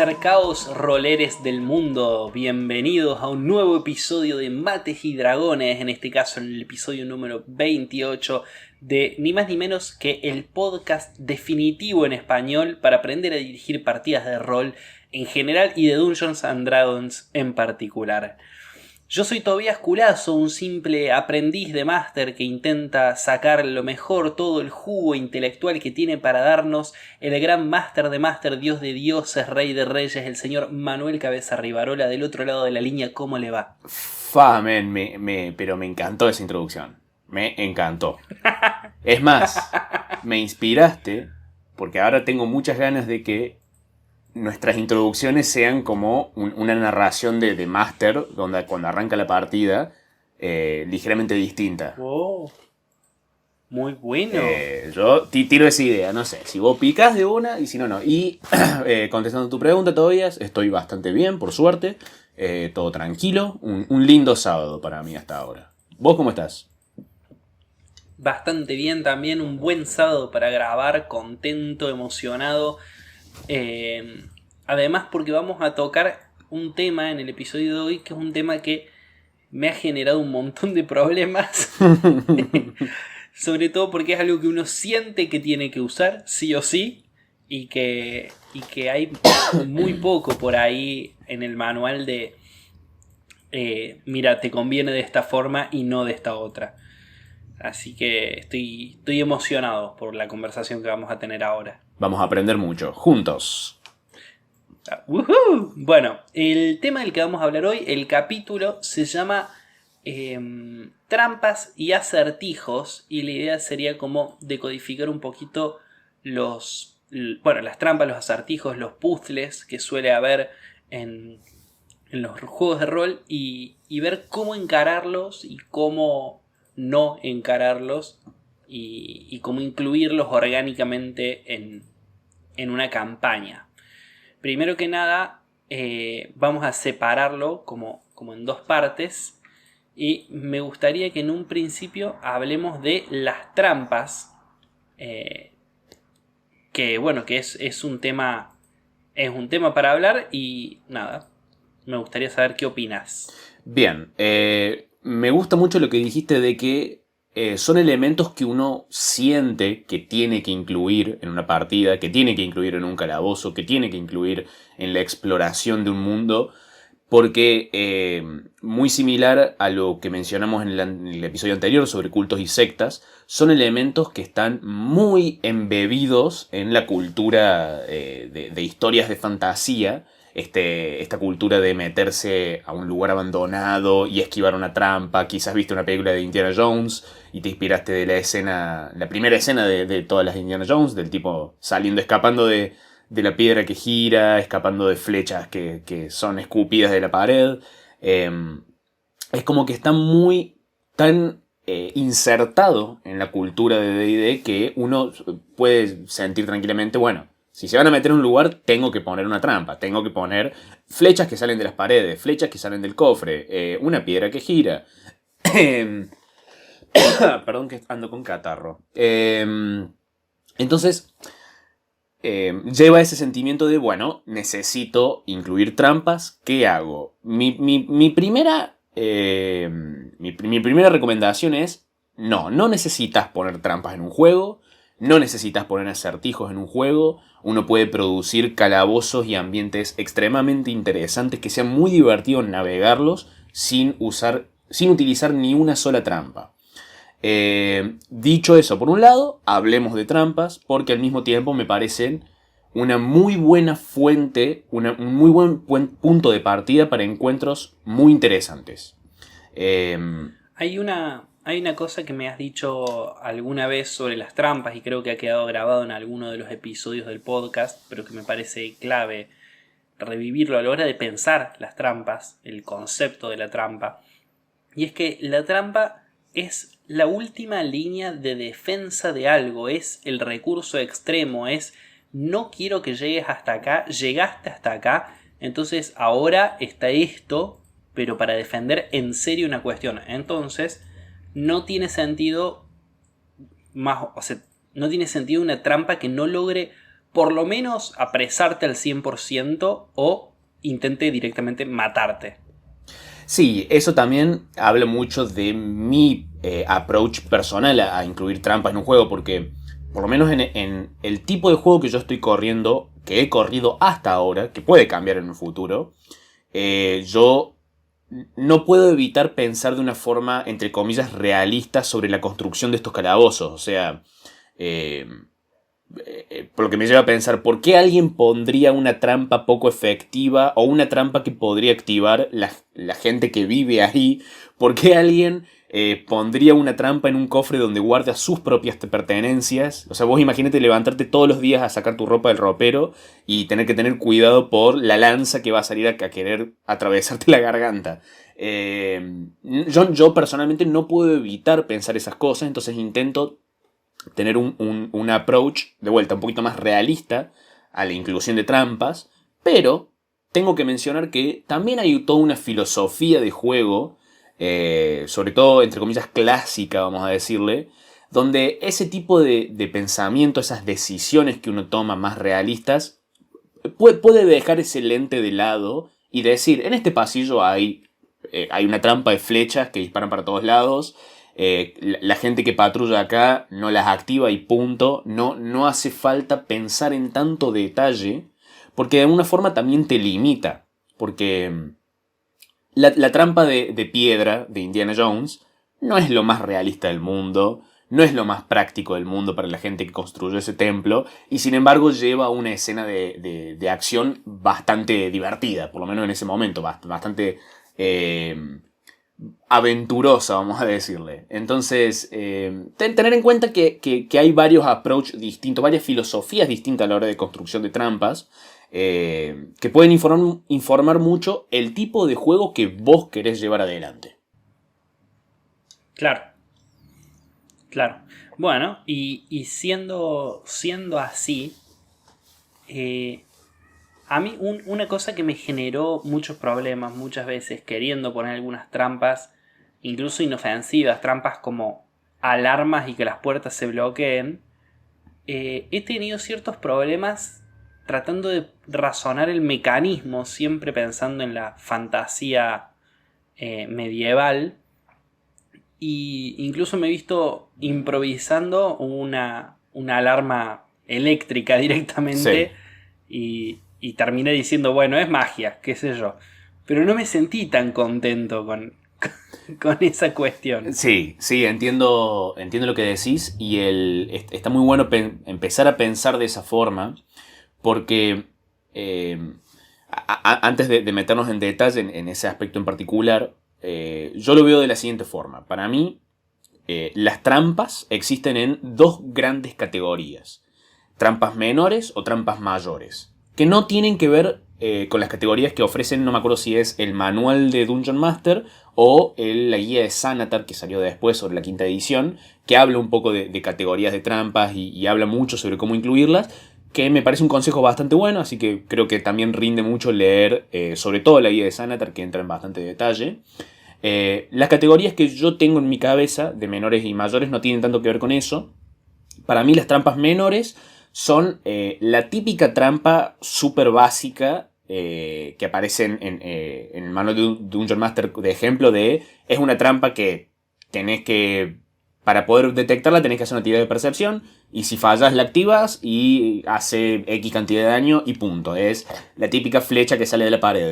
Acercaos, roleres del mundo, bienvenidos a un nuevo episodio de Mates y Dragones, en este caso en el episodio número 28 de ni más ni menos que el podcast definitivo en español para aprender a dirigir partidas de rol en general y de Dungeons and Dragons en particular. Yo soy Tobías Culazo, un simple aprendiz de máster que intenta sacar lo mejor, todo el jugo intelectual que tiene para darnos el gran máster de máster, dios de dioses, rey de reyes, el señor Manuel Cabeza Rivarola, del otro lado de la línea. ¿Cómo le va? Pero me encantó esa introducción. Me encantó. Es más, me inspiraste porque ahora tengo muchas ganas de que nuestras introducciones sean como una narración de máster, donde cuando arranca la partida, ligeramente distinta. Oh, muy bueno. Yo tiro esa idea, no sé, si vos picás de una y si no, no. Y contestando tu pregunta, Tobías, estoy bastante bien, por suerte, todo tranquilo, un lindo sábado para mí hasta ahora. ¿Vos cómo estás? Bastante bien también, un buen sábado para grabar, contento, emocionado. Además porque vamos a tocar un tema en el episodio de hoy que es un tema que me ha generado un montón de problemas. Sobre todo porque es algo que uno siente que tiene que usar, sí o sí, y que hay muy poco por ahí en el manual de mira, te conviene de esta forma y no de esta otra. Así que estoy emocionado por la conversación que vamos a tener ahora. Vamos a aprender mucho, juntos. ¡Woohoo! Bueno, el tema del que vamos a hablar hoy, el capítulo, se llama Trampas y acertijos. Y la idea sería como decodificar un poquito las trampas, los acertijos, los puzzles que suele haber en los juegos de rol. Y ver cómo encararlos y cómo no encararlos. Y cómo incluirlos orgánicamente en una campaña. Primero que nada, vamos a separarlo como en dos partes. Y me gustaría que en un principio hablemos de las trampas. Que bueno, que es un tema. Es un tema para hablar. Y nada, me gustaría saber qué opinas. Bien, me gusta mucho lo que dijiste de que son elementos que uno siente que tiene que incluir en una partida, que tiene que incluir en un calabozo, que tiene que incluir en la exploración de un mundo, porque muy similar a lo que mencionamos en el episodio anterior sobre cultos y sectas, son elementos que están muy embebidos en la cultura de historias de fantasía. Esta cultura de meterse a un lugar abandonado y esquivar una trampa. Quizás viste una película de Indiana Jones y te inspiraste de la primera escena de todas las Indiana Jones, del tipo escapando de la piedra que gira, escapando de flechas que son escupidas de la pared. Es como que está tan insertado en la cultura de D&D que uno puede sentir tranquilamente, bueno, si se van a meter en un lugar, tengo que poner una trampa. Tengo que poner flechas que salen de las paredes, flechas que salen del cofre, una piedra que gira. Perdón que ando con catarro. Entonces, lleva ese sentimiento de, bueno, necesito incluir trampas. ¿Qué hago? Mi primera recomendación es, no necesitas poner trampas en un juego. No necesitas poner acertijos en un juego. Uno puede producir calabozos y ambientes extremadamente interesantes que sean muy divertidos navegarlos sin utilizar ni una sola trampa. Dicho eso, por un lado, hablemos de trampas porque al mismo tiempo me parecen una muy buena fuente, un muy buen punto de partida para encuentros muy interesantes. Hay una cosa que me has dicho alguna vez sobre las trampas y creo que ha quedado grabado en alguno de los episodios del podcast, pero que me parece clave revivirlo a la hora de pensar las trampas, el concepto de la trampa. Y es que la trampa es la última línea de defensa de algo, es el recurso extremo, es no quiero que llegues hasta acá, llegaste hasta acá, entonces ahora está esto, pero para defender en serio una cuestión. Entonces no tiene sentido no tiene sentido una trampa que no logre por lo menos apresarte al 100% o intente directamente matarte. Sí, eso también habla mucho de mi approach personal a incluir trampas en un juego, porque por lo menos en el tipo de juego que yo estoy corriendo, que he corrido hasta ahora, que puede cambiar en un futuro, yo no puedo evitar pensar de una forma, entre comillas, realista sobre la construcción de estos calabozos. O sea, eh, por lo que me lleva a pensar, ¿por qué alguien pondría una trampa poco efectiva o una trampa que podría activar la gente que vive ahí? ¿Por qué alguien pondría una trampa en un cofre donde guarda sus propias pertenencias? O sea, vos imagínate levantarte todos los días a sacar tu ropa del ropero y tener que tener cuidado por la lanza que va a salir a querer atravesarte la garganta. Yo personalmente no puedo evitar pensar esas cosas, entonces intento tener un approach, de vuelta, un poquito más realista a la inclusión de trampas, pero tengo que mencionar que también hay toda una filosofía de juego, sobre todo, entre comillas, clásica, vamos a decirle, donde ese tipo de pensamiento, esas decisiones que uno toma más realistas, puede dejar ese lente de lado y decir, en este pasillo hay una trampa de flechas que disparan para todos lados. La gente que patrulla acá no las activa y punto. No hace falta pensar en tanto detalle, porque de alguna forma también te limita. Porque la trampa de piedra de Indiana Jones no es lo más realista del mundo, no es lo más práctico del mundo para la gente que construyó ese templo, y sin embargo lleva una escena de acción bastante divertida, por lo menos en ese momento, bastante aventurosa, vamos a decirle. Entonces, tener en cuenta que hay varios approaches distintos, varias filosofías distintas a la hora de construcción de trampas, que pueden informar mucho el tipo de juego que vos querés llevar adelante. Claro, claro. Bueno, y siendo así, a mí una cosa que me generó muchos problemas muchas veces queriendo poner algunas trampas, incluso inofensivas, trampas como alarmas y que las puertas se bloqueen, he tenido ciertos problemas tratando de razonar el mecanismo, siempre pensando en la fantasía medieval. Y incluso me he visto improvisando una alarma eléctrica directamente Sí. y terminé diciendo, bueno, es magia, qué sé yo. Pero no me sentí tan contento con esa cuestión. Sí, sí, entiendo lo que decís y está muy bueno empezar a pensar de esa forma porque eh, antes de meternos en detalle en ese aspecto en particular, yo lo veo de la siguiente forma. Para mí, las trampas existen en dos grandes categorías. Trampas menores o trampas mayores. Que no tienen que ver con las categorías que ofrecen, no me acuerdo si es el manual de Dungeon Master o la guía de Xanatar que salió después sobre la quinta edición, que habla un poco de categorías de trampas y habla mucho sobre cómo incluirlas, que me parece un consejo bastante bueno, así que creo que también rinde mucho leer sobre todo la guía de Xanatar, que entra en bastante detalle. Las categorías que yo tengo en mi cabeza, de menores y mayores, no tienen tanto que ver con eso. Para mí las trampas menores son la típica trampa súper básica que aparece en el manual de Dungeon Master de ejemplo de... Es una trampa que tenés que... Para poder detectarla tenés que hacer una tirada de percepción y si fallas la activas y hace X cantidad de daño y punto. Es la típica flecha que sale de la pared,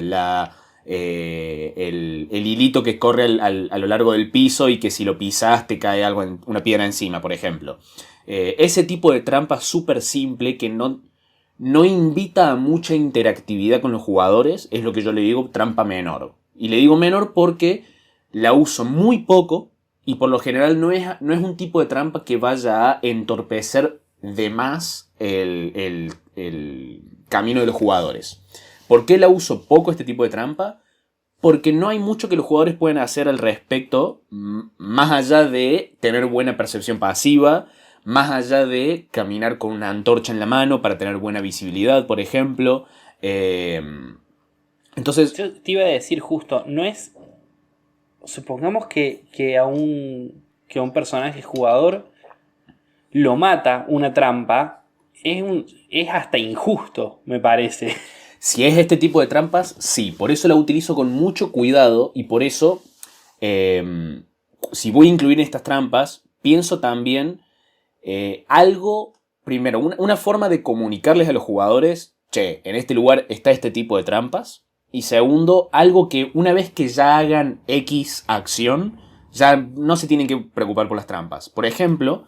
el hilito que corre a lo largo del piso y que si lo pisas te cae una piedra encima, por ejemplo. Ese tipo de trampa súper simple que no invita a mucha interactividad con los jugadores es lo que yo le digo trampa menor. Y le digo menor porque la uso muy poco y por lo general no es un tipo de trampa que vaya a entorpecer de más el camino de los jugadores. ¿Por qué la uso poco este tipo de trampa? Porque no hay mucho que los jugadores puedan hacer al respecto, más allá de tener buena percepción pasiva, más allá de caminar con una antorcha en la mano para tener buena visibilidad, por ejemplo. Entonces, Yo te iba a decir justo, no es... Supongamos que a un personaje jugador lo mata una trampa. es hasta injusto, me parece. Si es este tipo de trampas, sí. Por eso la utilizo con mucho cuidado y por eso, si voy a incluir estas trampas, pienso también algo, primero, una forma de comunicarles a los jugadores, che, en este lugar está este tipo de trampas. Y segundo, algo que una vez que ya hagan X acción, ya no se tienen que preocupar por las trampas. Por ejemplo,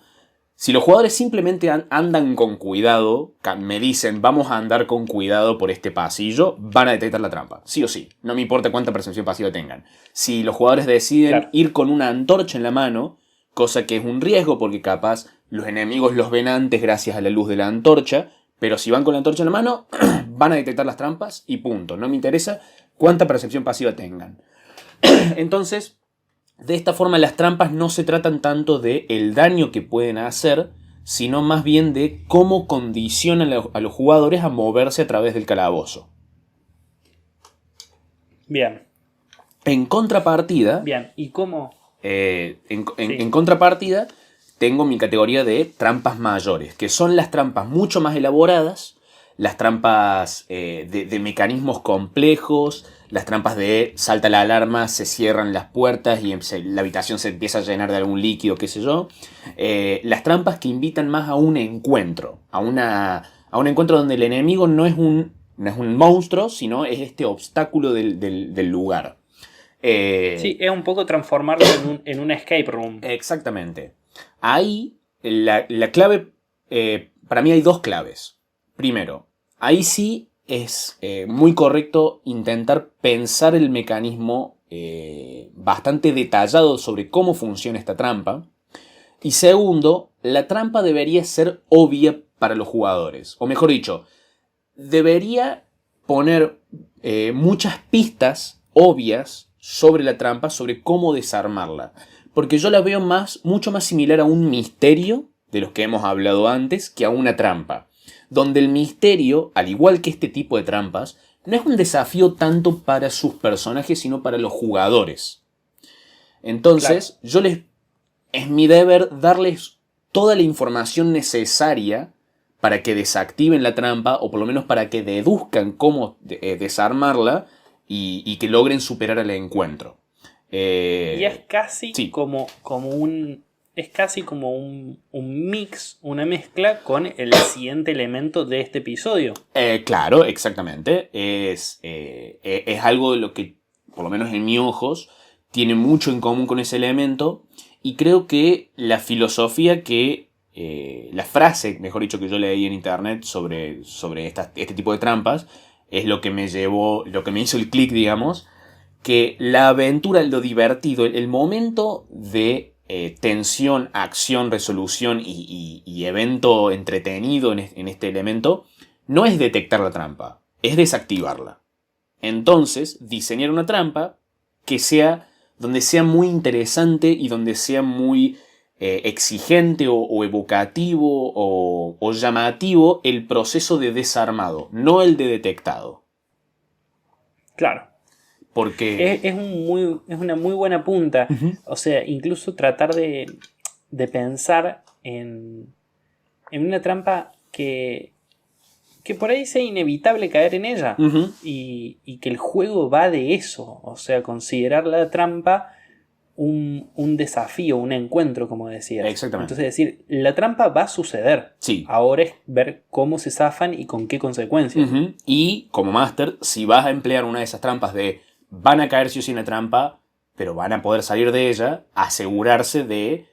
si los jugadores simplemente andan con cuidado, me dicen vamos a andar con cuidado por este pasillo, van a detectar la trampa, sí o sí. No me importa cuánta percepción pasiva tengan. Si los jugadores deciden ir con una antorcha en la mano, cosa que es un riesgo porque capaz los enemigos los ven antes gracias a la luz de la antorcha, pero si van con la antorcha en la mano, van a detectar las trampas y punto. No me interesa cuánta percepción pasiva tengan. Entonces, de esta forma las trampas no se tratan tanto de el daño que pueden hacer, sino más bien de cómo condicionan a los jugadores a moverse a través del calabozo. Bien. En contrapartida... Bien, ¿y cómo? En contrapartida, tengo mi categoría de trampas mayores, que son las trampas mucho más elaboradas, las trampas de mecanismos complejos, las trampas de salta la alarma, se cierran las puertas y la habitación se empieza a llenar de algún líquido, qué sé yo. Las trampas que invitan más a un encuentro, a un encuentro donde el enemigo no es un monstruo, sino es este obstáculo del lugar. Sí, es un poco transformarlo en un escape room. Exactamente. Ahí la clave, para mí hay dos claves. Primero, ahí sí es muy correcto intentar pensar el mecanismo bastante detallado sobre cómo funciona esta trampa. Y segundo, la trampa debería ser obvia para los jugadores. O mejor dicho, debería poner muchas pistas obvias sobre la trampa, sobre cómo desarmarla. Porque yo la veo mucho más similar a un misterio, de los que hemos hablado antes, que a una trampa. Donde el misterio, al igual que este tipo de trampas, no es un desafío tanto para sus personajes, sino para los jugadores. Entonces, es mi deber darles toda la información necesaria para que desactiven la trampa, o por lo menos para que deduzcan cómo desarmarla, y que logren superar el encuentro. Y es casi como un... Es casi como un mix, una mezcla con el siguiente elemento de este episodio. Claro, exactamente. Es algo de lo que, por lo menos en mis ojos, tiene mucho en común con ese elemento. Y creo que la filosofía la frase, mejor dicho, que yo leí en internet sobre este tipo de trampas, es lo que me hizo el clic, digamos, que la aventura, lo divertido, el momento de tensión, acción, resolución y evento entretenido en este elemento, no es detectar la trampa, es desactivarla. Entonces, diseñar una trampa donde sea muy interesante y donde sea muy exigente o evocativo o llamativo el proceso de desarmado, no el de detectado. Claro. Porque es una muy buena punta. Uh-huh. O sea, incluso tratar de pensar en una trampa que por ahí sea inevitable caer en ella. Uh-huh. Y que el juego va de eso. O sea, considerar la trampa un desafío, un encuentro, como decías. Exactamente. Entonces, decir, la trampa va a suceder. Sí. Ahora es ver cómo se zafan y con qué consecuencias. Uh-huh. Y, como máster, si vas a emplear una de esas trampas de van a caer sí o sí en la trampa, pero van a poder salir de ella, asegurarse de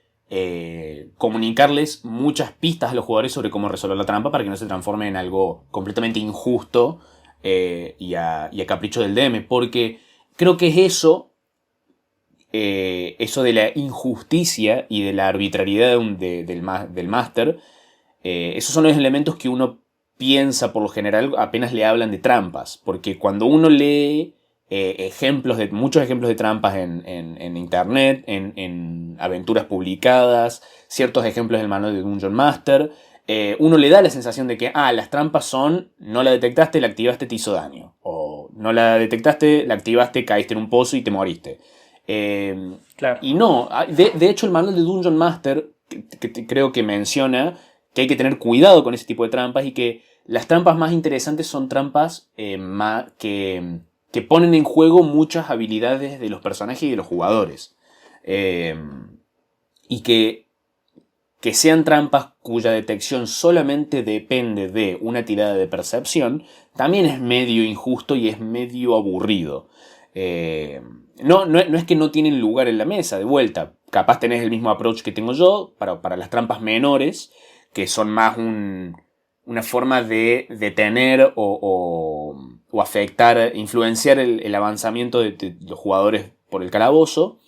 comunicarles muchas pistas a los jugadores sobre cómo resolver la trampa para que no se transforme en algo completamente injusto y a capricho del DM. Porque creo que es eso de la injusticia y de la arbitrariedad del máster, esos son los elementos que uno piensa por lo general apenas le hablan de trampas. Porque cuando uno lee muchos ejemplos de trampas en internet, en aventuras publicadas, ciertos ejemplos del manual de Dungeon Master, uno le da la sensación de que las trampas son, no la detectaste, la activaste, te hizo daño, o no la detectaste, la activaste, caíste en un pozo y te moriste. Claro. Y no, de hecho el manual de Dungeon Master que creo que menciona que hay que tener cuidado con ese tipo de trampas y que las trampas más interesantes son trampas que ponen en juego muchas habilidades de los personajes y de los jugadores. Y que sean trampas cuya detección solamente depende de una tirada de percepción, también es medio injusto y es medio aburrido. No es que no tienen lugar en la mesa, de vuelta. Capaz tenés el mismo approach que tengo yo para las trampas menores, que son más una forma de detener o afectar, influenciar el avanzamiento de los jugadores por el calabozo.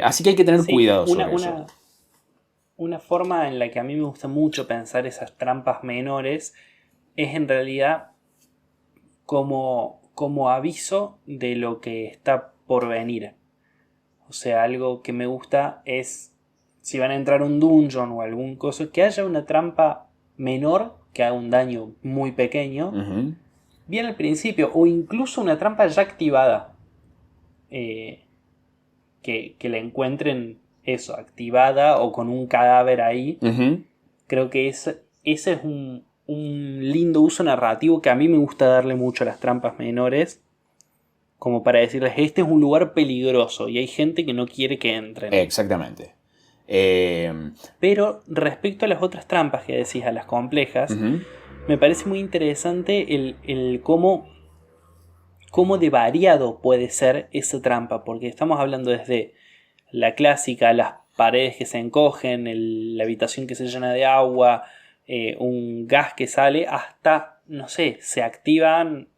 Así que hay que tener Sí, cuidado sobre eso. una forma en la que a mí me gusta mucho pensar esas trampas menores es en realidad como aviso de lo que está por venir. O sea, algo que me gusta es, si van a entrar a un dungeon o algún coso, que haya una trampa menor que haga un daño muy pequeño, Uh-huh. bien al principio, o incluso una trampa ya activada. Que la encuentren eso, activada o con un cadáver ahí. Uh-huh. Creo que ese es un lindo uso narrativo que a mí me gusta darle mucho a las trampas menores. Como para decirles, este es un lugar peligroso y hay gente que no quiere que entren. Exactamente. Pero respecto a las otras trampas que decís, a las complejas, Uh-huh. me parece muy interesante el cómo de variado puede ser esa trampa. Porque estamos hablando desde la clásica, las paredes que se encogen, la habitación que se llena de agua, un gas que sale, hasta, no sé, se activan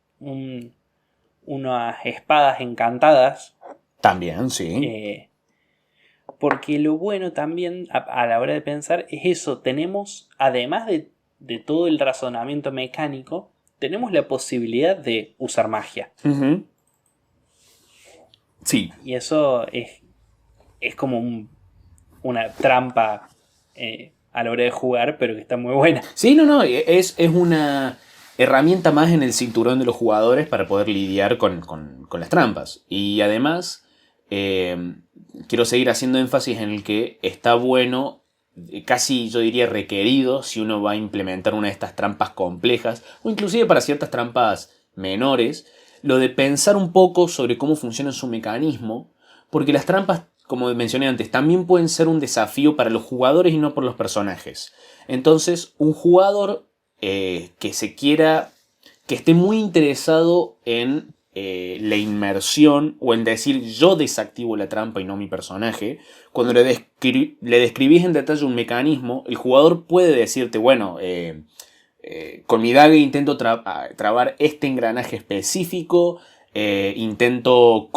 unas espadas encantadas. También, sí. Porque lo bueno también a la hora de pensar es eso, tenemos, además de todo el razonamiento mecánico, tenemos la posibilidad de usar magia. Uh-huh. Sí. Y eso es como una trampa a la hora de jugar, pero que está muy buena. Sí, no, es una herramienta más en el cinturón de los jugadores para poder lidiar con las trampas. Y además, quiero seguir haciendo énfasis en el que está bueno, casi yo diría requerido, si uno va a implementar una de estas trampas complejas, o inclusive para ciertas trampas menores, lo de pensar un poco sobre cómo funciona su mecanismo, porque las trampas, como mencioné antes, también pueden ser un desafío para los jugadores y no por los personajes. Entonces, un jugador que esté muy interesado en la inmersión o en decir yo desactivo la trampa y no mi personaje, cuando le describís en detalle un mecanismo, el jugador puede decirte, bueno, con mi daga intento trabar este engranaje específico, intento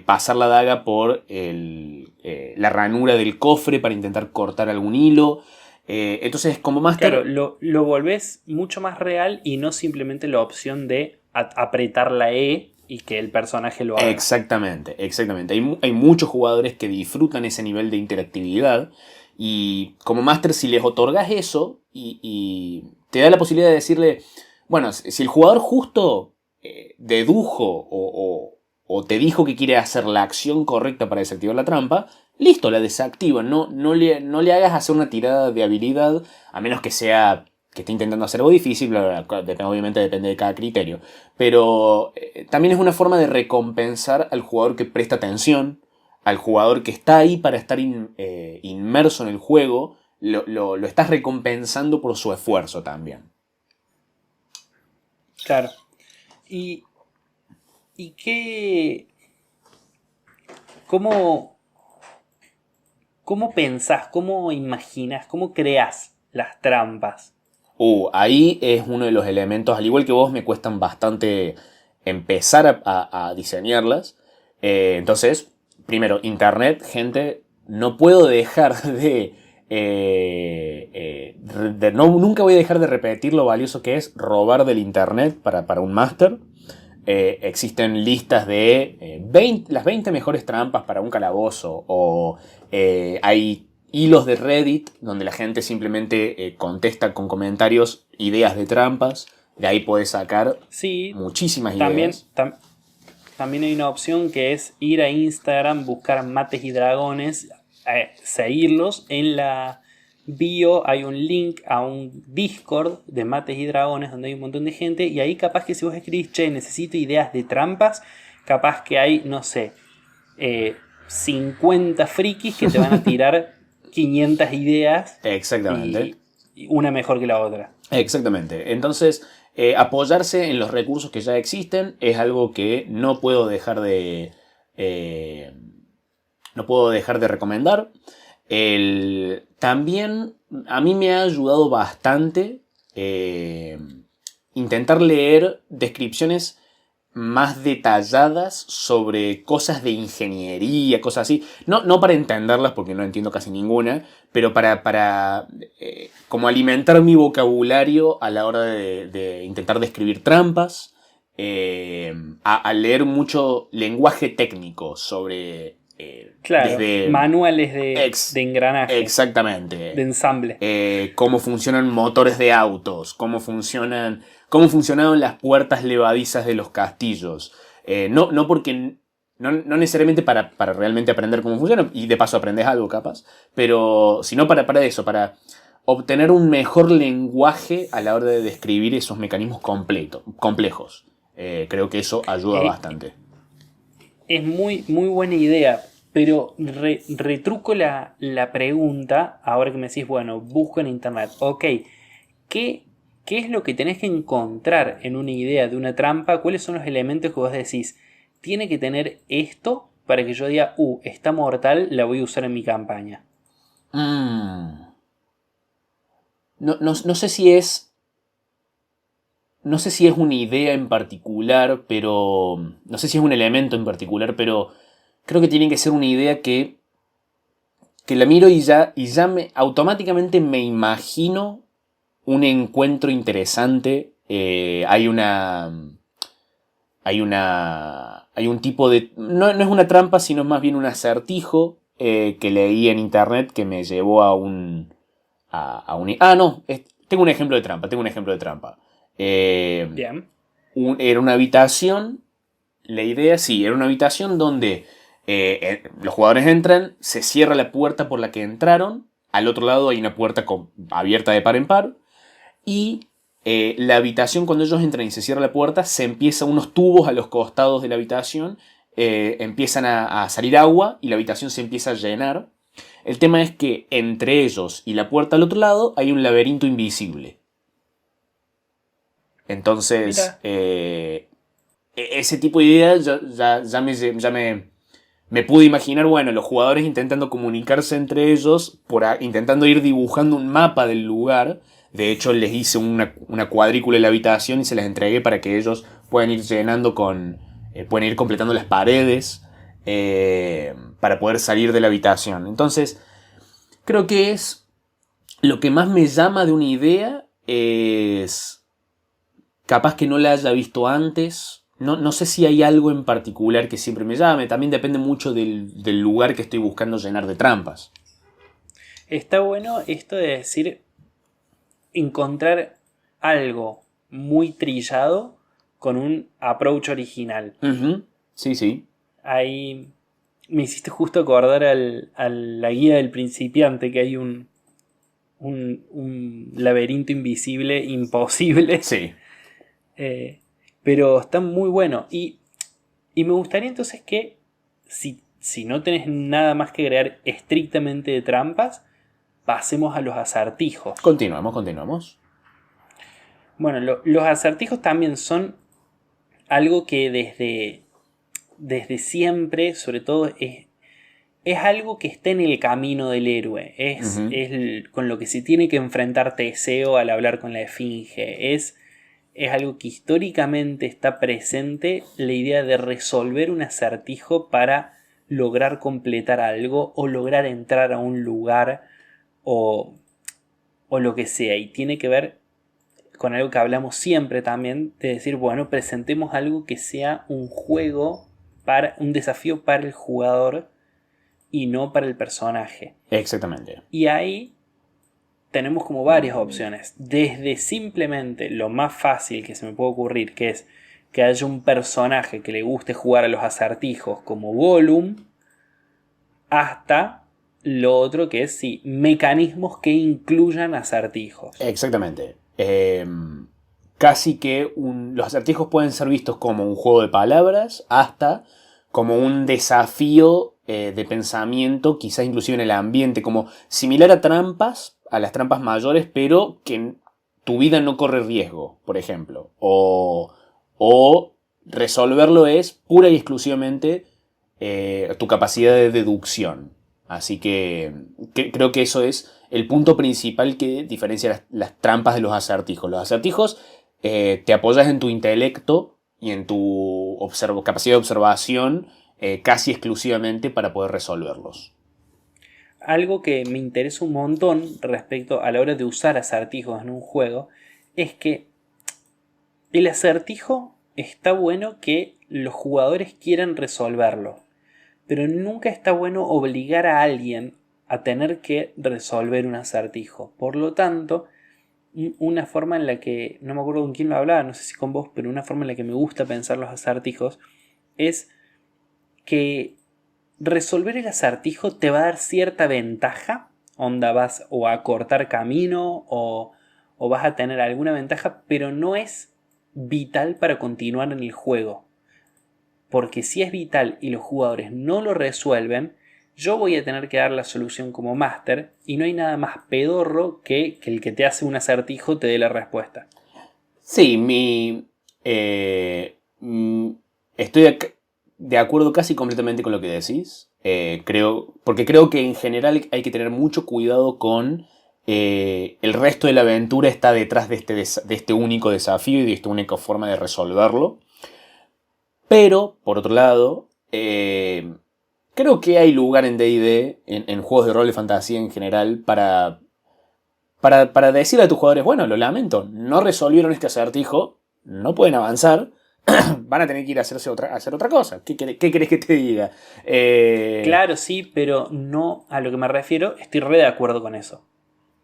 pasar la daga por la ranura del cofre para intentar cortar algún hilo. Entonces, como máster... Claro, lo volvés mucho más real y no simplemente la opción de apretar la E y que el personaje lo haga. Exactamente. Hay muchos jugadores que disfrutan ese nivel de interactividad y como máster si les otorgas eso y te da la posibilidad de decirle, bueno, si el jugador justo dedujo o te dijo que quiere hacer la acción correcta para desactivar la trampa, listo, la desactiva. No le hagas hacer una tirada de habilidad, a menos que sea que esté intentando hacer algo difícil, obviamente depende de cada criterio. Pero también es una forma de recompensar al jugador que presta atención, al jugador que está ahí para estar inmerso en el juego, lo estás recompensando por su esfuerzo también. Claro. ¿Y qué? ¿Cómo pensás, cómo imaginas, cómo creás las trampas? Ahí es uno de los elementos, al igual que vos, me cuestan bastante empezar a diseñarlas. Entonces, primero, internet, gente, no puedo dejar nunca voy a dejar de repetir lo valioso que es robar del internet para un máster. Existen listas de las 20 mejores trampas para un calabozo, o hay hilos de Reddit donde la gente simplemente contesta con comentarios ideas de trampas. De ahí podés sacar Sí, muchísimas también, ideas. también hay una opción que es ir a Instagram, buscar mates y dragones, seguirlos en la bio hay un link a un Discord de Mates y Dragones donde hay un montón de gente y ahí capaz que si vos escribís, che, necesito ideas de trampas, capaz que hay, no sé, 50 frikis que te van a tirar 500 ideas. Exactamente. Y una mejor que la otra. Exactamente. Entonces, apoyarse en los recursos que ya existen es algo que no puedo dejar de recomendar. También a mí me ha ayudado bastante intentar leer descripciones más detalladas sobre cosas de ingeniería, cosas así. No para entenderlas, porque no entiendo casi ninguna, pero para como alimentar mi vocabulario a la hora de intentar describir trampas, a leer mucho lenguaje técnico sobre... Claro, desde manuales de engranaje. Exactamente. De ensamble. Cómo funcionan motores de autos, cómo funcionaban las puertas levadizas de los castillos. No necesariamente para realmente aprender cómo funciona, y de paso aprendes algo capaz, pero sino para eso, para obtener un mejor lenguaje a la hora de describir esos mecanismos complejos. Creo que eso ayuda bastante. Es muy, muy buena idea, pero retruco la pregunta, ahora que me decís, bueno, busco en internet, ok, ¿qué es lo que tenés que encontrar en una idea de una trampa? ¿Cuáles son los elementos que vos decís? Tiene que tener esto para que yo diga, está mortal, la voy a usar en mi campaña. No sé si es... No sé si es una idea en particular, pero... No sé si es un elemento en particular, pero creo que tiene que ser una idea que la miro y ya automáticamente me imagino un encuentro interesante. Hay un tipo de... No es una trampa, sino más bien un acertijo que leí en internet que me llevó a un... tengo un ejemplo de trampa. Bien. Era una habitación. La idea, sí, era una habitación donde los jugadores entran, se cierra la puerta por la que entraron, al otro lado hay una puerta abierta de par en par, y la habitación, cuando ellos entran y se cierra la puerta, se empiezan unos tubos a los costados de la habitación, empiezan a salir agua y la habitación se empieza a llenar. El tema es que entre ellos y la puerta al otro lado hay un laberinto invisible. Entonces, ese tipo de ideas ya me pude imaginar, bueno, los jugadores intentando comunicarse entre ellos, intentando ir dibujando un mapa del lugar. De hecho, les hice una cuadrícula en la habitación y se las entregué para que ellos puedan ir llenando pueden ir completando las paredes para poder salir de la habitación. Entonces, creo que es lo que más me llama de una idea es... Capaz que no la haya visto antes. No sé si hay algo en particular que siempre me llame. También depende mucho del lugar que estoy buscando llenar de trampas. Está bueno esto de decir, encontrar algo muy trillado con un approach original. Uh-huh. Sí. Ahí me hiciste justo acordar a la guía del principiante, que hay un laberinto invisible imposible. Sí. Pero está muy bueno. Y me gustaría entonces que, si no tenés nada más que agregar estrictamente de trampas, pasemos a los acertijos. Continuamos. Bueno, los acertijos también son algo que desde siempre, sobre todo, es algo que está en el camino del héroe. Uh-huh. Es con lo que se tiene que enfrentar Teseo al hablar con la Esfinge. Es algo que históricamente está presente, la idea de resolver un acertijo para lograr completar algo o lograr entrar a un lugar o lo que sea. Y tiene que ver con algo que hablamos siempre también, de decir, bueno, presentemos algo que sea un juego, un desafío para el jugador y no para el personaje. Exactamente. Y ahí tenemos como varias opciones. Desde simplemente lo más fácil que se me puede ocurrir, que es que haya un personaje que le guste jugar a los acertijos como Gollum, hasta lo otro que es, sí, mecanismos que incluyan acertijos. Exactamente. Casi que los acertijos pueden ser vistos como un juego de palabras hasta como un desafío de pensamiento, quizás inclusive en el ambiente, como similar a trampas, a las trampas mayores, pero que tu vida no corre riesgo, por ejemplo. O resolverlo es pura y exclusivamente tu capacidad de deducción. Así que creo que eso es el punto principal que diferencia las trampas de los acertijos. Los acertijos te apoyas en tu intelecto y en tu capacidad de observación casi exclusivamente para poder resolverlos. Algo que me interesa un montón respecto a la hora de usar acertijos en un juego es que el acertijo está bueno que los jugadores quieran resolverlo, pero nunca está bueno obligar a alguien a tener que resolver un acertijo. Por lo tanto, una forma en la que, no me acuerdo con quién lo hablaba, no sé si con vos, pero una forma en la que me gusta pensar los acertijos es que resolver el acertijo te va a dar cierta ventaja, onda vas o a cortar camino o vas a tener alguna ventaja, pero no es vital para continuar en el juego. Porque si es vital y los jugadores no lo resuelven, yo voy a tener que dar la solución como máster y no hay nada más pedorro que el que te hace un acertijo te dé la respuesta. Sí, estoy de acuerdo casi completamente con lo que decís. Porque creo que en general hay que tener mucho cuidado con el resto de la aventura está detrás de este único desafío y de esta única forma de resolverlo. Pero, por otro lado, creo que hay lugar en D&D, en juegos de rol de fantasía en general, para decirle a tus jugadores, bueno, lo lamento, no resolvieron este acertijo, no pueden avanzar, van a tener que ir a hacer otra cosa. ¿Qué querés que te diga? Claro, sí, pero no a lo que me refiero, estoy re de acuerdo con eso.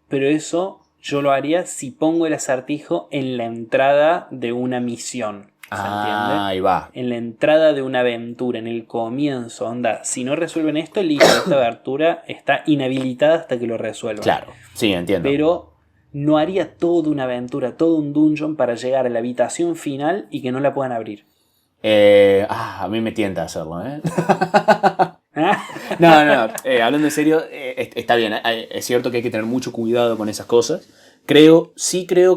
Pero eso yo lo haría si pongo el acertijo en la entrada de una misión. ¿Se entiende? Ahí va. En la entrada de una aventura, en el comienzo, onda. Si no resuelven esto, listo, esta aventura está inhabilitada hasta que lo resuelvan. Claro, sí, entiendo. Pero no haría toda una aventura, todo un dungeon para llegar a la habitación final y que no la puedan abrir. A mí me tienta hacerlo, ¿eh? No, hablando en serio, está bien. Es cierto que hay que tener mucho cuidado con esas cosas. Creo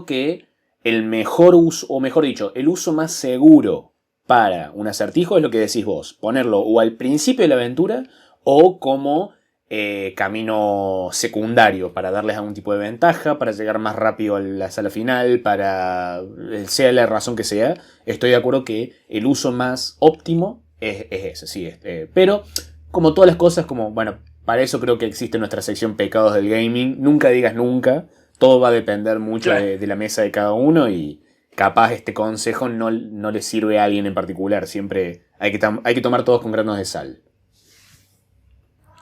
que el mejor uso, o mejor dicho, el uso más seguro para un acertijo es lo que decís vos. Ponerlo o al principio de la aventura o como camino secundario para darles algún tipo de ventaja, para llegar más rápido a la sala final, para sea la razón que sea. Estoy de acuerdo que el uso más óptimo es ese, sí. Pero, como todas las cosas, bueno, para eso creo que existe nuestra sección Pecados del Gaming. Nunca digas nunca. Todo va a depender mucho de la mesa de cada uno y capaz este consejo no le sirve a alguien en particular. Siempre hay que tomar todos con granos de sal.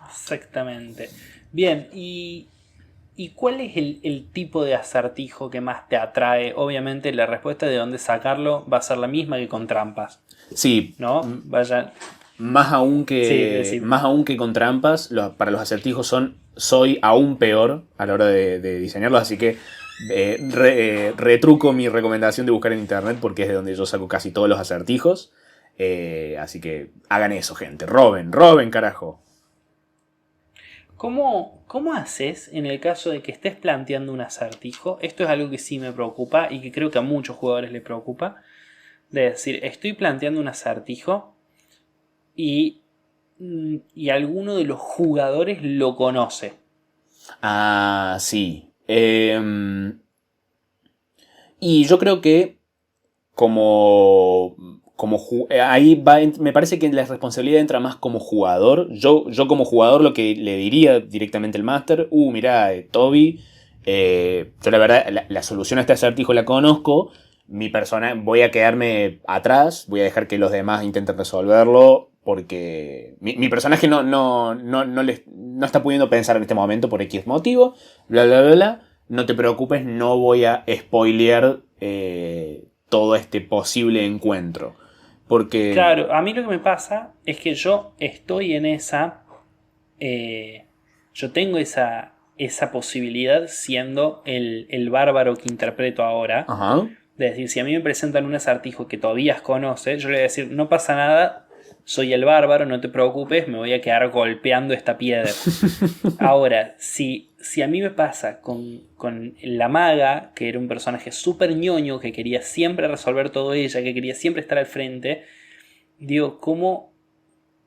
Exactamente. Bien, ¿y cuál es el tipo de acertijo que más te atrae? Obviamente la respuesta de dónde sacarlo va a ser la misma que con trampas. Sí. ¿No? Vaya. Más aún que con trampas, para los acertijos soy aún peor a la hora de diseñarlos, así que retruco mi recomendación de buscar en internet porque es de donde yo saco casi todos los acertijos. Así que hagan eso, gente. Roben, carajo. ¿Cómo haces en el caso de que estés planteando un acertijo? Esto es algo que sí me preocupa y que creo que a muchos jugadores les preocupa. De decir, estoy planteando un acertijo y alguno de los jugadores lo conoce. Ah, sí. Y yo creo que ahí me parece que la responsabilidad entra más como jugador. Yo como jugador lo que le diría directamente al máster, mirá, Toby, yo la verdad la solución a este acertijo la conozco, mi persona voy a quedarme atrás, voy a dejar que los demás intenten resolverlo porque mi personaje no está pudiendo pensar en este momento por X motivo, bla bla bla bla. No te preocupes, no voy a spoilear todo este posible encuentro. Porque... Claro, a mí lo que me pasa es que yo estoy en esa... yo tengo esa posibilidad siendo el bárbaro que interpreto ahora. Ajá. De decir, si a mí me presentan un acertijo que Tobías conoce, yo le voy a decir, no pasa nada, soy el bárbaro, no te preocupes, me voy a quedar golpeando esta piedra. Ahora, si a mí me pasa con la maga, que era un personaje súper ñoño, que quería siempre resolver todo ella, que quería siempre estar al frente, digo, ¿cómo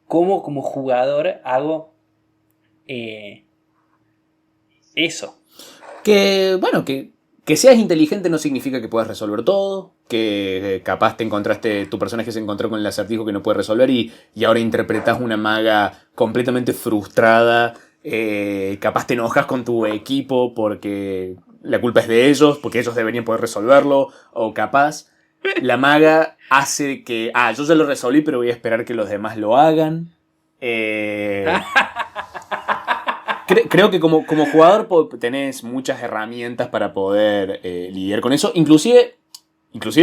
como jugador hago eso? Que, bueno, que seas inteligente no significa que puedas resolver todo, que capaz tu personaje se encontró con el acertijo que no puede resolver y ahora interpretas una maga completamente frustrada, capaz te enojas con tu equipo porque la culpa es de ellos, porque ellos deberían poder resolverlo, o capaz la maga hace que, yo ya lo resolví pero voy a esperar que los demás lo hagan. Creo que como jugador tenés muchas herramientas para poder lidiar con eso. Inclusive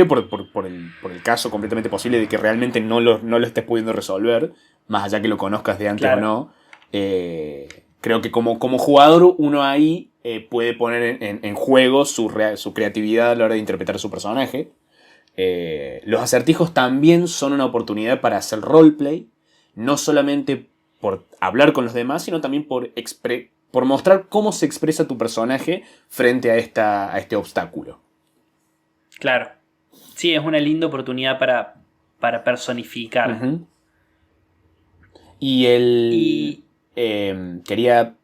por el caso completamente posible de que realmente no lo estés pudiendo resolver, más allá que lo conozcas de antes, claro, o no. Creo que como jugador uno ahí puede poner en juego su creatividad a la hora de interpretar su personaje. Los acertijos también son una oportunidad para hacer roleplay. No solamente por hablar con los demás, sino también por mostrar cómo se expresa tu personaje frente a este obstáculo. Claro. Sí, es una linda oportunidad para personificar. Uh-huh. Y quería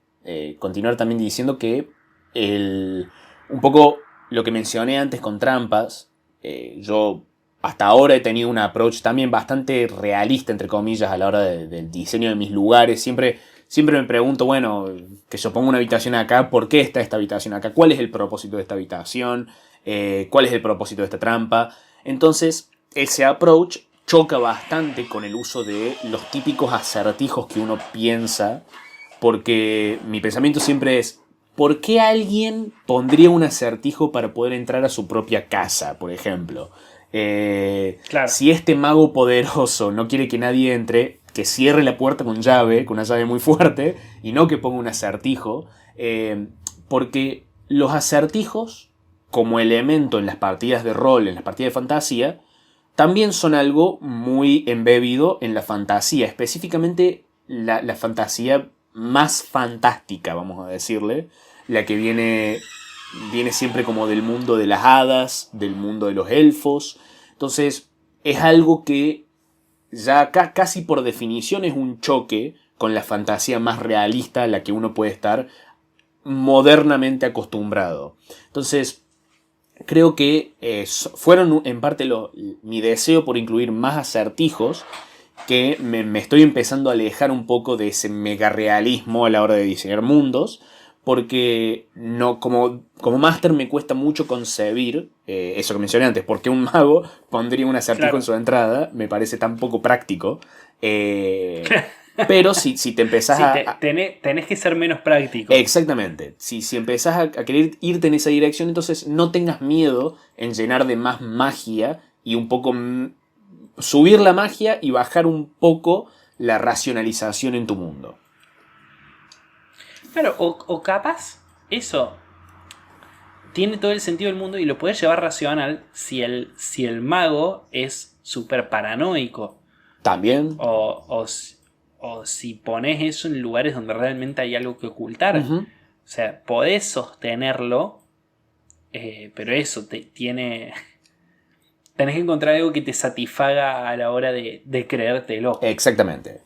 continuar también diciendo que un poco lo que mencioné antes con trampas, yo hasta ahora he tenido un approach también bastante realista, entre comillas, a la hora del diseño de mis lugares. Siempre me pregunto, bueno, que yo pongo una habitación acá, ¿por qué está esta habitación acá? ¿Cuál es el propósito de esta habitación? ¿Cuál es el propósito de esta trampa? Entonces, ese approach choca bastante con el uso de los típicos acertijos que uno piensa, porque mi pensamiento siempre es, ¿por qué alguien pondría un acertijo para poder entrar a su propia casa, por ejemplo? Claro. Si este mago poderoso no quiere que nadie entre, que cierre la puerta con una llave muy fuerte, y no que ponga un acertijo, porque los acertijos, como elemento en las partidas de rol, en las partidas de fantasía, también son algo muy embebido en la fantasía, específicamente la fantasía más fantástica, vamos a decirle, la que viene siempre como del mundo de las hadas, del mundo de los elfos. Entonces es algo que ya casi por definición es un choque con la fantasía más realista a la que uno puede estar modernamente acostumbrado. Entonces creo que fueron en parte mi deseo por incluir más acertijos, que me estoy empezando a alejar un poco de ese mega realismo a la hora de diseñar mundos, porque no, como máster me cuesta mucho concebir eso que mencioné antes, porque un mago pondría un acertijo, claro, en su entrada, me parece tan poco práctico. Pero si te empezás tenés que ser menos práctico. Exactamente. Si empezás a querer irte en esa dirección, entonces no tengas miedo en llenar de más magia y un poco subir la magia y bajar un poco la racionalización en tu mundo. Claro, o capaz eso tiene todo el sentido del mundo y lo puedes llevar racional si el mago es súper paranoico. También. O si pones eso en lugares donde realmente hay algo que ocultar. Uh-huh. O sea, podés sostenerlo, pero eso tenés que encontrar algo que te satisfaga a la hora de creértelo. Exactamente.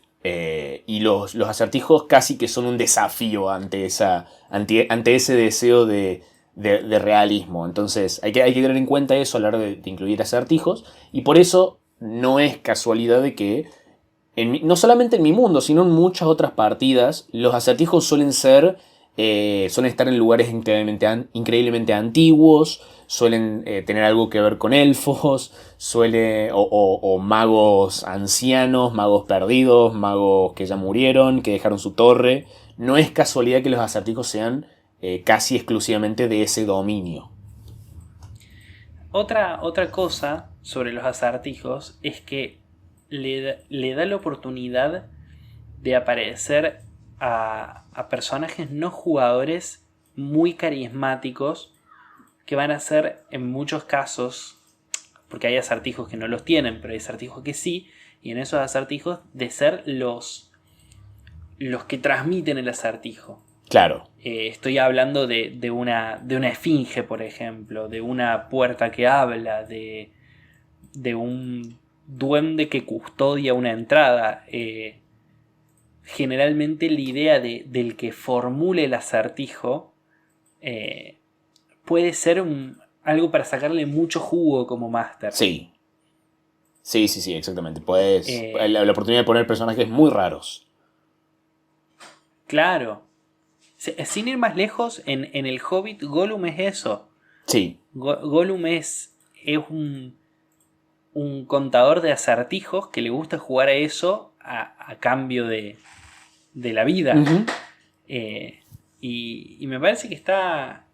Y los acertijos casi que son un desafío ante ese deseo de realismo. Entonces hay que tener en cuenta eso a la hora de incluir acertijos. Y por eso no es casualidad de que no solamente en mi mundo, sino en muchas otras partidas, los acertijos suelen estar en lugares increíblemente antiguos, suelen tener algo que ver con elfos, o magos ancianos, magos perdidos, magos que ya murieron, que dejaron su torre. No es casualidad que los acertijos sean casi exclusivamente de ese dominio. Otra cosa sobre los acertijos es que le da la oportunidad de aparecer a personajes no jugadores muy carismáticos que van a ser en muchos casos, porque hay acertijos que no los tienen, pero hay acertijos que sí, y en esos acertijos de ser los que transmiten el acertijo. Claro. Estoy hablando de una esfinge, por ejemplo, de una puerta que habla, de un duende que custodia una entrada. Generalmente la idea del que formule el acertijo puede ser algo para sacarle mucho jugo como máster. Sí. Sí, exactamente. Puedes la oportunidad de poner personajes muy raros. Claro. Sin ir más lejos, en el Hobbit, Gollum es eso. Sí. Gollum es un contador de acertijos que le gusta jugar a eso a cambio de la vida. Uh-huh. Y me parece que está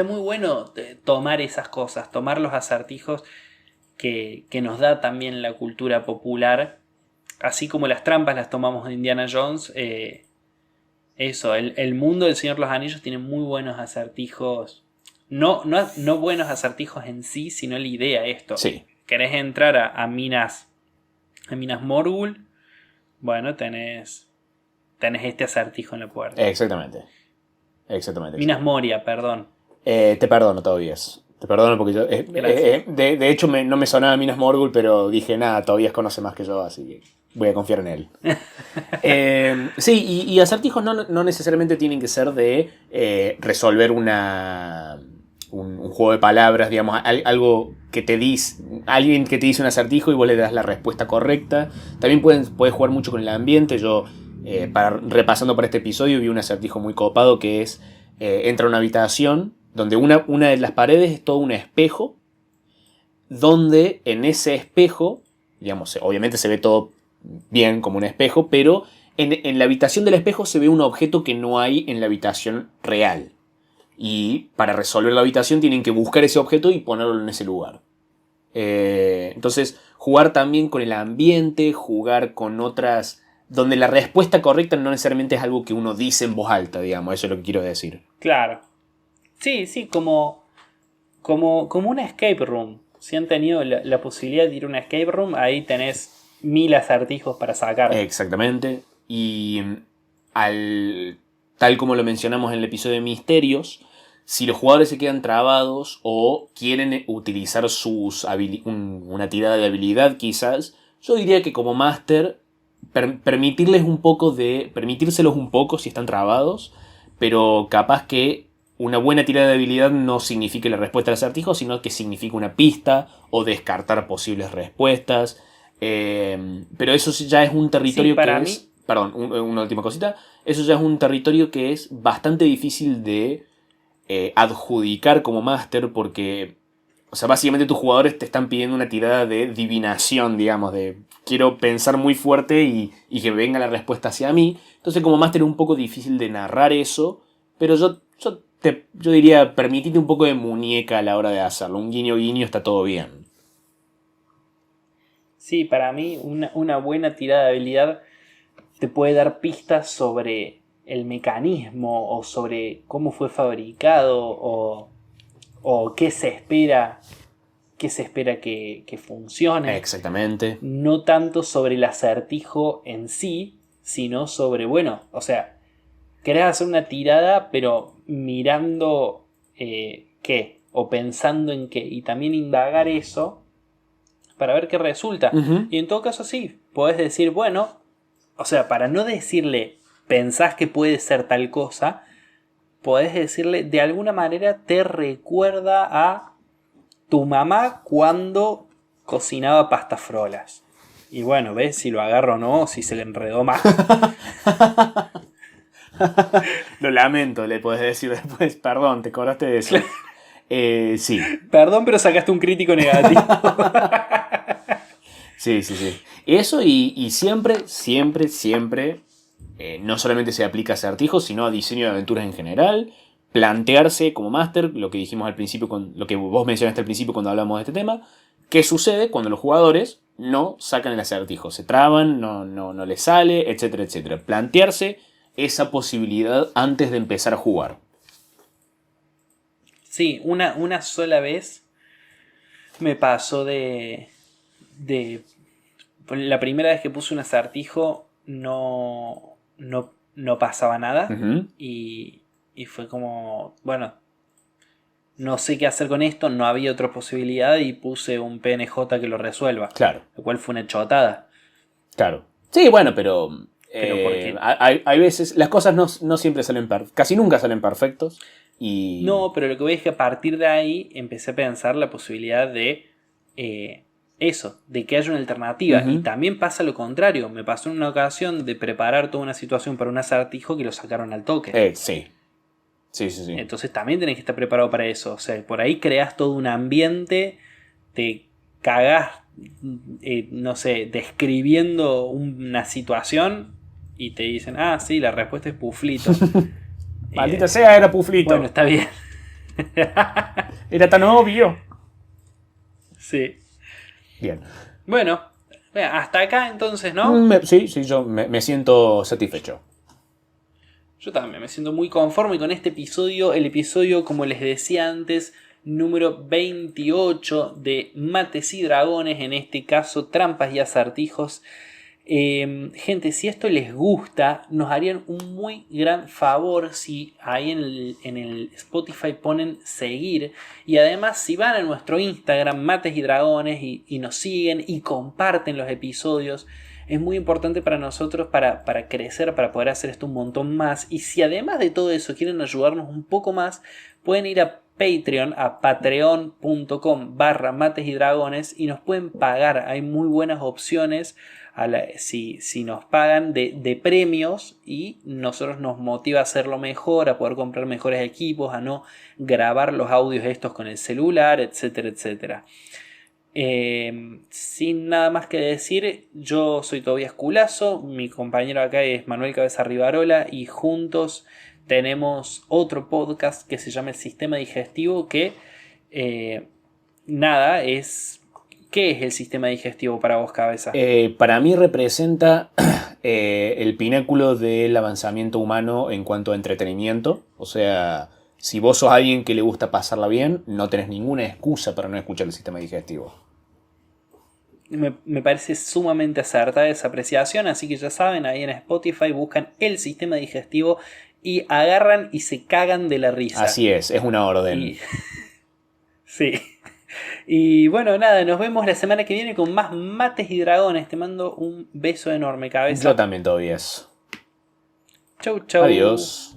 muy bueno tomar esas cosas, tomar los acertijos que nos da también la cultura popular, así como las trampas las tomamos de Indiana Jones. Eso, el mundo del Señor de los Anillos tiene muy buenos acertijos. No buenos acertijos en sí, sino la idea esto. Sí. ¿Querés entrar a Minas Morgul? Bueno, tenés este acertijo en la puerta. Exactamente. Minas Moria, perdón. Te perdono todavía. Te perdono porque yo... de hecho no me sonaba Minas Morgul, pero dije, nada, Tobías conoce más que yo, así que voy a confiar en él. Sí, y acertijos no necesariamente tienen que ser de resolver un juego de palabras, digamos, algo que te dice, alguien que te dice un acertijo y vos le das la respuesta correcta. También puedes jugar mucho con el ambiente. Yo, repasando para este episodio, vi un acertijo muy copado que es, entra a una habitación donde una de las paredes es todo un espejo, donde en ese espejo, digamos, obviamente se ve todo bien como un espejo, pero en la habitación del espejo se ve un objeto que no hay en la habitación real. Y para resolver la habitación tienen que buscar ese objeto y ponerlo en ese lugar. Entonces, jugar también con el ambiente, jugar con otras... donde la respuesta correcta no necesariamente es algo que uno dice en voz alta, digamos, eso es lo que quiero decir. Claro. Sí, como una escape room. Si han tenido la posibilidad de ir a una escape room, ahí tenés 1000 acertijos para sacar. Exactamente. Y tal como lo mencionamos en el episodio de Misterios, si los jugadores se quedan trabados o quieren utilizar una tirada de habilidad quizás, yo diría que como máster permitírselos un poco si están trabados, pero capaz que una buena tirada de habilidad no signifique la respuesta al acertijo, sino que significa una pista o descartar posibles respuestas. Pero eso ya es un territorio Perdón, una última cosita. Eso ya es un territorio que es bastante difícil de adjudicar como máster porque, o sea, básicamente tus jugadores te están pidiendo una tirada de divinación, digamos, de quiero pensar muy fuerte y que venga la respuesta hacia mí. Entonces como máster es un poco difícil de narrar eso, pero yo diría, permitite un poco de muñeca a la hora de hacerlo. Un guiño está todo bien. Sí, para mí una buena tirada de habilidad te puede dar pistas sobre el mecanismo o sobre cómo fue fabricado o qué se espera que funcione. Exactamente. No tanto sobre el acertijo en sí, sino sobre, bueno, o sea, querés hacer una tirada pero mirando qué o pensando en qué y también indagar eso para ver qué resulta. Uh-huh. Y en todo caso sí, podés decir, bueno, o sea, para no decirle pensás que puede ser tal cosa, podés decirle de alguna manera te recuerda a tu mamá cuando cocinaba pastas frolas. Y bueno, ves si lo agarro o no, si se le enredó más. Lo lamento, le podés decir después, perdón, te cobraste de eso. Sí. Perdón, pero sacaste un crítico negativo. Sí. Eso y siempre, no solamente se aplica a acertijos, sino a diseño de aventuras en general. Plantearse como máster, lo que dijimos al principio, lo que vos mencionaste al principio cuando hablamos de este tema, qué sucede cuando los jugadores no sacan el acertijo, se traban, no les sale, etcétera. Plantearse esa posibilidad antes de empezar a jugar. Sí, una sola vez me pasó de la primera vez que puse un acertijo no pasaba nada. Ujú. Y fue como, bueno, no sé qué hacer con esto, no había otra posibilidad y puse un PNJ que lo resuelva. Claro, Lo cual fue una chotada. claro. Sí, bueno, pero Pero porque... hay veces, las cosas no siempre salen casi nunca salen perfectos. Y No, pero lo que voy es que a partir de ahí empecé a pensar la posibilidad de eso, de que haya una alternativa. Y ujú. también pasa lo contrario. Me pasó en una ocasión de preparar toda una situación para un acertijo que lo sacaron al toque. Sí. Sí. Entonces también tenés que estar preparado para eso. O sea, por ahí creás todo un ambiente, te cagás, no sé, describiendo una situación y te dicen, ah, sí, la respuesta es puflito. Maldita sea, era Bueno, Puflito. está bien. Era tan obvio. Sí. Bien. Bueno, hasta acá entonces, ¿no? Sí, yo me siento satisfecho. Yo también me siento muy conforme con este episodio. El episodio, como les decía antes, número 28 de Mates y Dragones. En este caso, trampas y acertijos. Gente, si esto les gusta, nos harían un muy gran favor si ahí en el Spotify ponen seguir. Y además, si van a nuestro Instagram, Mates y Dragones, y nos siguen y comparten los episodios. Es muy importante para nosotros para crecer, para poder hacer esto un montón más. Y si además de todo eso quieren ayudarnos un poco más, pueden ir a Patreon, a patreon.com/mates y dragones y nos pueden pagar. Hay muy buenas opciones si nos pagan de premios y nosotros nos motiva a hacerlo mejor, a poder comprar mejores equipos, a no grabar los audios estos con el celular, etcétera, etcétera. Sin nada más que decir, yo soy Tobías Culazo, mi compañero acá es Manuel Cabeza Rivarola y juntos tenemos otro podcast que se llama El Sistema Digestivo que nada es... ¿Qué es el sistema digestivo para vos, Cabeza? Para mí representa el pináculo del avanzamiento humano en cuanto a entretenimiento. O sea, si vos sos alguien que le gusta pasarla bien, no tenés ninguna excusa para no escuchar el sistema digestivo. Me parece sumamente acertada esa apreciación, así que ya saben, ahí en Spotify buscan El Sistema Digestivo y agarran y se cagan de la risa. Así es una orden. Y... sí. Y bueno, nada, nos vemos la semana que viene con más Mates y Dragones. Te mando un beso enorme, Cabeza. Yo también, Tobías. Chau, chau. Adiós.